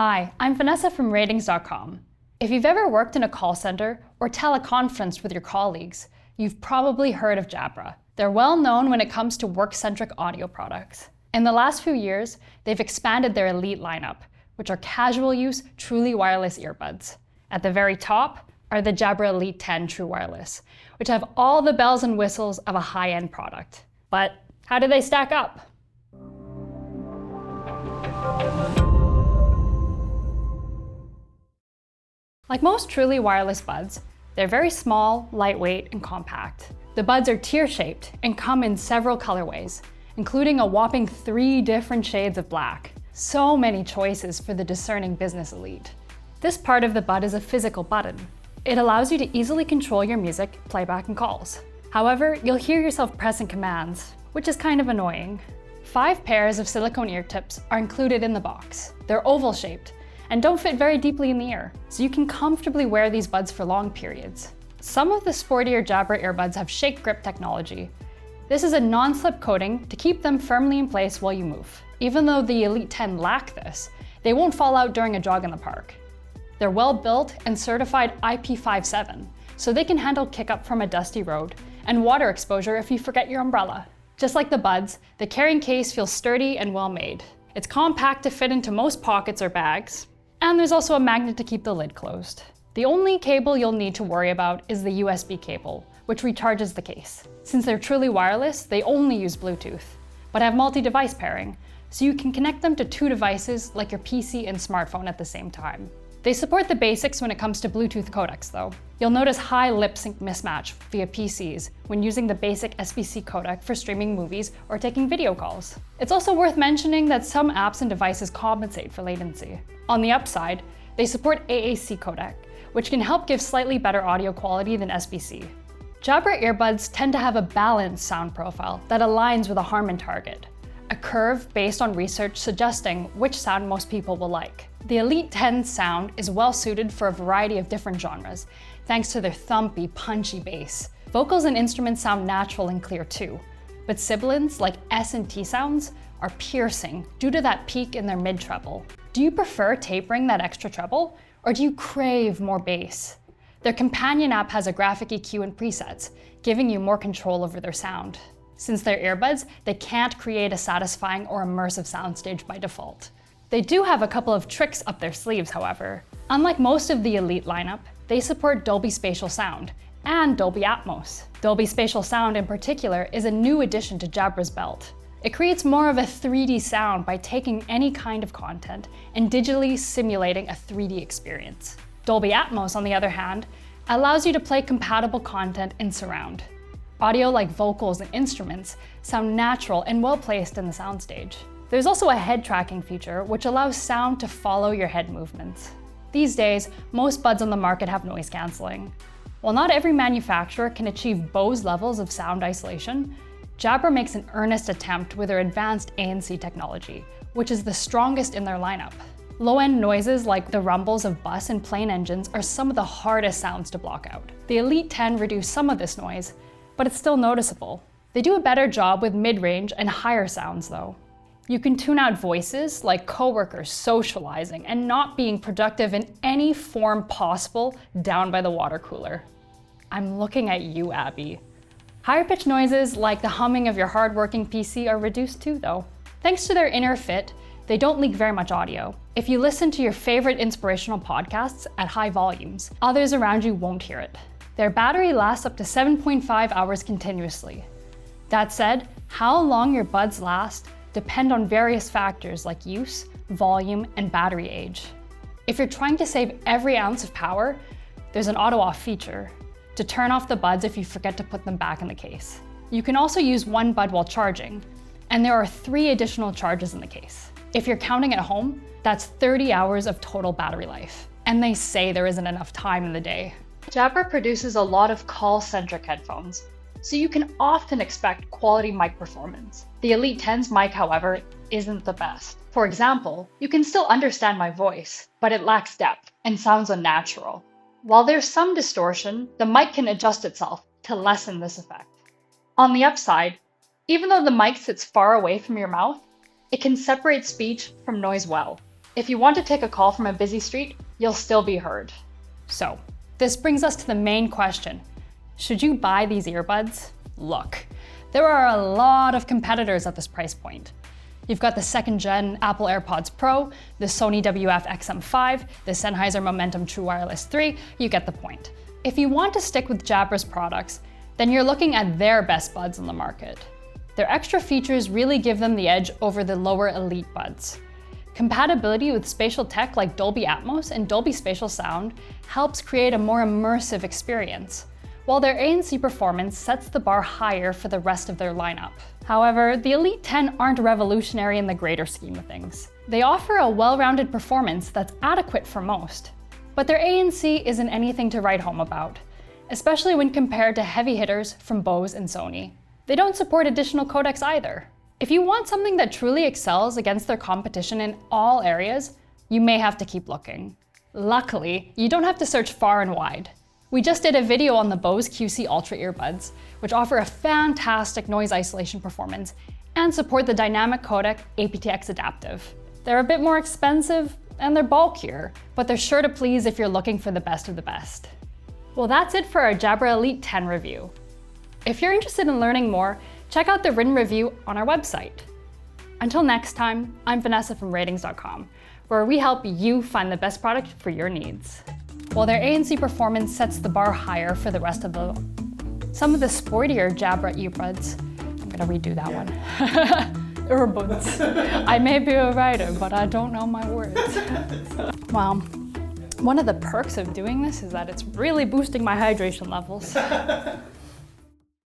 Hi, I'm Vanessa from RTINGS.com. If you've ever worked in a call center or teleconferenced with your colleagues, you've probably heard of Jabra. They're well known when it comes to work-centric audio products. In the last few years, they've expanded their Elite lineup, which are casual use, truly wireless earbuds. At the very top are the Jabra Elite 10 True Wireless, which have all the bells and whistles of a high-end product. But how do they stack up? Like most truly wireless buds, they're very small, lightweight, and compact. The buds are tear-shaped and come in several colorways, including a whopping 3 different shades of black. So many choices for the discerning business elite. This part of the bud is a physical button. It allows you to easily control your music, playback, and calls. However, you'll hear yourself pressing commands, which is kind of annoying. 5 pairs of silicone ear tips are included in the box. They're oval-shaped and don't fit very deeply in the ear, so you can comfortably wear these buds for long periods. Some of the sportier Jabra earbuds have shake grip technology. This is a non-slip coating to keep them firmly in place while you move. Even though the Elite 10 lack this, they won't fall out during a jog in the park. They're well built and certified IP57, so they can handle kick-up from a dusty road and water exposure if you forget your umbrella. Just like the buds, the carrying case feels sturdy and well made. It's compact to fit into most pockets or bags, and there's also a magnet to keep the lid closed. The only cable you'll need to worry about is the USB cable, which recharges the case. Since they're truly wireless, they only use Bluetooth, but have multi-device pairing, so you can connect them to 2 devices like your PC and smartphone at the same time. They support the basics when it comes to Bluetooth codecs though. You'll notice high lip sync mismatch via PCs when using the basic SBC codec for streaming movies or taking video calls. It's also worth mentioning that some apps and devices compensate for latency. On the upside, they support AAC codec, which can help give slightly better audio quality than SBC. Jabra earbuds tend to have a balanced sound profile that aligns with a Harman target, a curve based on research suggesting which sound most people will like. The Elite 10 sound is well suited for a variety of different genres, thanks to their thumpy, punchy bass. Vocals and instruments sound natural and clear too, but sibilants like S and T sounds are piercing due to that peak in their mid-treble. Do you prefer tapering that extra treble, or do you crave more bass? Their companion app has a graphic EQ and presets, giving you more control over their sound. Since they're earbuds, they can't create a satisfying or immersive soundstage by default. They do have a couple of tricks up their sleeves, however. Unlike most of the Elite lineup, they support Dolby Spatial Sound and Dolby Atmos. Dolby Spatial Sound in particular is a new addition to Jabra's belt. It creates more of a 3D sound by taking any kind of content and digitally simulating a 3D experience. Dolby Atmos, on the other hand, allows you to play compatible content in surround. Audio like vocals and instruments sound natural and well placed in the soundstage. There's also a head tracking feature which allows sound to follow your head movements. These days, most buds on the market have noise cancelling. While not every manufacturer can achieve Bose levels of sound isolation, Jabra makes an earnest attempt with their advanced ANC technology, which is the strongest in their lineup. Low-end noises like the rumbles of bus and plane engines are some of the hardest sounds to block out. The Elite 10 reduce some of this noise, but it's still noticeable. They do a better job with mid-range and higher sounds though. You can tune out voices like coworkers socializing and not being productive in any form possible down by the water cooler. I'm looking at you, Abby. Higher pitched noises like the humming of your hardworking PC are reduced too though. Thanks to their inner fit, they don't leak very much audio. If you listen to your favorite inspirational podcasts at high volumes, others around you won't hear it. Their battery lasts up to 7.5 hours continuously. That said, how long your buds last depend on various factors like use, volume, and battery age. If you're trying to save every ounce of power, there's an auto-off feature to turn off the buds if you forget to put them back in the case. You can also use one bud while charging, and there are 3 additional charges in the case. If you're counting at home, that's 30 hours of total battery life. And they say there isn't enough time in the day. Jabra produces a lot of call-centric headphones, so you can often expect quality mic performance. The Elite 10's mic, however, isn't the best. For example, you can still understand my voice, but it lacks depth and sounds unnatural. While there's some distortion, the mic can adjust itself to lessen this effect. On the upside, even though the mic sits far away from your mouth, it can separate speech from noise well. If you want to take a call from a busy street, you'll still be heard. So, this brings us to the main question. Should you buy these earbuds? Look, there are a lot of competitors at this price point. You've got the second gen Apple AirPods Pro, the Sony WF-XM5, the Sennheiser Momentum True Wireless 3, you get the point. If you want to stick with Jabra's products, then you're looking at their best buds on the market. Their extra features really give them the edge over the lower Elite buds. Compatibility with spatial tech like Dolby Atmos and Dolby Spatial Sound helps create a more immersive experience, while their ANC performance sets the bar higher for the rest of their lineup. However, the Elite 10 aren't revolutionary in the greater scheme of things. They offer a well-rounded performance that's adequate for most, but their ANC isn't anything to write home about, especially when compared to heavy hitters from Bose and Sony. They don't support additional codecs either. If you want something that truly excels against their competition in all areas, you may have to keep looking. Luckily, you don't have to search far and wide. We just did a video on the Bose QC Ultra earbuds, which offer a fantastic noise isolation performance and support the dynamic codec aptX Adaptive. They're a bit more expensive and they're bulkier, but they're sure to please if you're looking for the best of the best. Well, that's it for our Jabra Elite 10 review. If you're interested in learning more, check out the written review on our website. Until next time, I'm Vanessa from RTINGS.com, where we help you find the best product for your needs. While their ANC performance sets the bar higher for the rest of some of the sportier Jabra earbuds. I'm gonna redo that one. Earbuds. I may be a writer, but I don't know my words. Well, one of the perks of doing this is that it's really boosting my hydration levels.